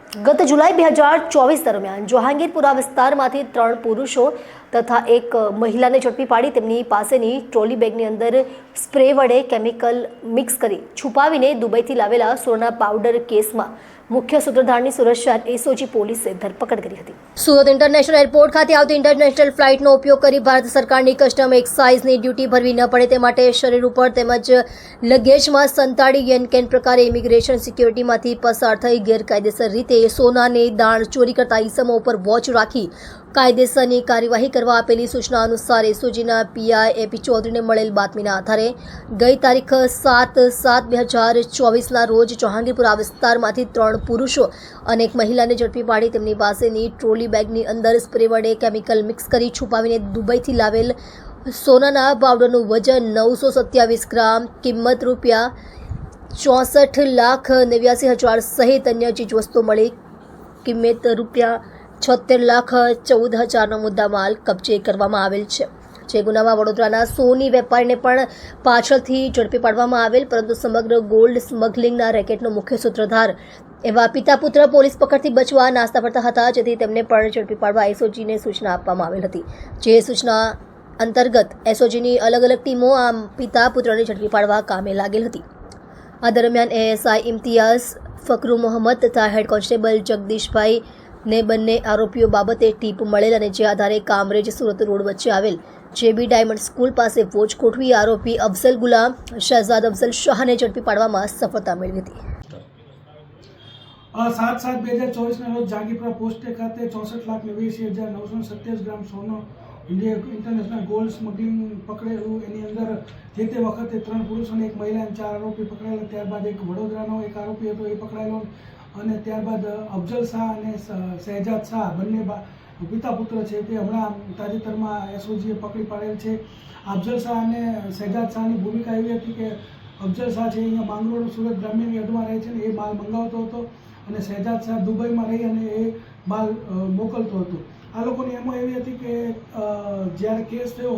ગત જુલાઈ 2024 દરમિયાન જહાંગીરપુરા વિસ્તારમાંથી 3 પુરુષો તથા એક મહિલાને ઝડપી પાડી તેમની પાસેની ટ્રોલી બેગની અંદર સ્પ્રે વડે કેમિકલ મિક્સ કરી છુપાવીને દુબઈથી લાવેલા સોના પાવડર કેસમાં મુખ્ય સૂત્રધારની સુરત શહેર એસઓજી પોલીસે ધરપકડ કરી હતી। સુરત ઇન્ટરનેશનલ એરપોર્ટ ખાતે આવતી ઇન્ટરનેશનલ ફ્લાઇટનો ઉપયોગ કરી ભારત સરકારની કસ્ટમ એક્સાઇઝની ડ્યુટી ભરવી ન પડે તે માટે શરીર ઉપર તેમજ લગેજમાં સંતાડી યેનકેન પ્રકારે ઇમિગ્રેશન સિક્યોરિટીમાંથી પસાર થઈ ગેરકાયદેસર રીતે સોનાને દાણ ચોરી કરતા ઈસમો ઉપર વોચ રાખી કાયદેસરની કાર્યવાહી કરવા આપેલી સૂચના અનુસાર એસઓજીના પીઆઈ એપી ચૌધરીને મળેલ બાતમીના આધારે ગઈ તારીખ 7/7/2024ના રોજ જહાંગીરપુરા વિસ્તારમાંથી 3 પુરુષો અને એક મહિલાને ઝડપી પાડી તેમની પાસેની ટ્રોલી બેગની અંદર સ્પ્રે વડે કેમિકલ મિક્સ કરી છુપાવીને દુબઈથી લાવેલ સોનાના પાવડરનું વજન 927 ગ્રામ, કિંમત ₹64,89,000 સહિત અન્ય ચીજવસ્તુઓ મળી કિંમત ₹76,14,000નો મુદ્દામાલ કબજે કરવામાં આવેલ છે। જે ગુનામાં વડોદરાના સોની વેપારીને પણ પાછળથી ઝડપી પાડવામાં આવેલ, પરંતુ સમગ્ર ગોલ્ડ સ્મગલિંગના રેકેટનો મુખ્ય સૂત્રધાર એવા પિતા પુત્ર પોલીસ પકડથી બચવા નાસ્તા પડતા હતા, જેથી તેમને પણ ઝડપી પાડવા એસઓજીને સૂચના આપવામાં આવેલ હતી। જે સૂચના અંતર્ગત એસઓજીની અલગ અલગ ટીમો આ પિતા પુત્રને ઝડપી પાડવા કામે લાગેલ હતી। આ દરમિયાન એએસઆઈ ઇમ્તિયાઝ ફકરુ મોહમ્મદ તથા હેડ કોન્સ્ટેબલ જગદીશભાઈ ને બંને આરોપીઓ બાબતે ટીપ મળેલ અને જે આધારે કામરેજ સુરત રોડ વચ્ચે આવેલ જેબી ડાયમંડ સ્કૂલ પાસે વોચ ગોઠવી આરોપી અફઝલ ગુલામ શહેજાદ અફઝલ શાહને ઝડપી પાડવામાં સફળતા મેળવી હતી। 7/7/2024ના રોજ જહાંગીરપુરા પોસ્ટ ખાતે 64,89,927 ગ્રામ સોનું ઇન્ટરનેશનલ ગોલ્ડ સ્મગલિંગ પકડેલું। એની અંદર જે તે વખતે 3 પુરુષ અને એક મહિલા અને 4 આરોપી પકડાયેલા। ત્યારબાદ એક વડોદરાનો એક આરોપી હતો એ પકડાયેલો અને ત્યારબાદ અફઝલ શાહ અને શહેજાદ શાહ બંને પિતા પુત્ર છે તે હમણાં તાજેતરમાં એસઓજીએ પકડી પાડેલ છે। અફઝલ શાહ અને શહેજાદ શાહની ભૂમિકા એવી હતી કે અફઝલ શાહ છે અહીંયા માંગરોળ સુરત ગ્રામ્ય યાર્ડમાં રહે છે ને એ માલ મંગાવતો હતો અને શહેજાદ શાહ દુબઈમાં રહી અને એ માલ મોકલતો હતો। આ લોકોની એમો એવી હતી કે જ્યારે કેસ થયો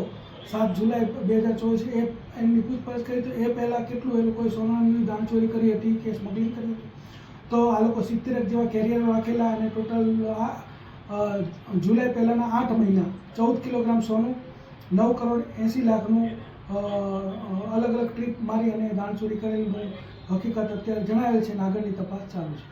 7 જુલાઈ 2024 એમની પૂછપરછ કરી તો એ પહેલાં કેટલું એ લોકોએ સોનાની દાણચોરી કરી હતી કે સ્મગલિંગ કરી હતી, તો આ લોકો 70 જેવા કેરિયરો રાખેલા અને ટોટલ જુલાઈ પહેલાંના 8 મહિના 14 કિલોગ્રામ સોનું 9,80,00,000નું અલગ અલગ ટ્રીપ મારી અને દાણચોરી કરેલી હકીકત અત્યારે જણાવેલ છે અને આગળની તપાસ ચાલુ છે।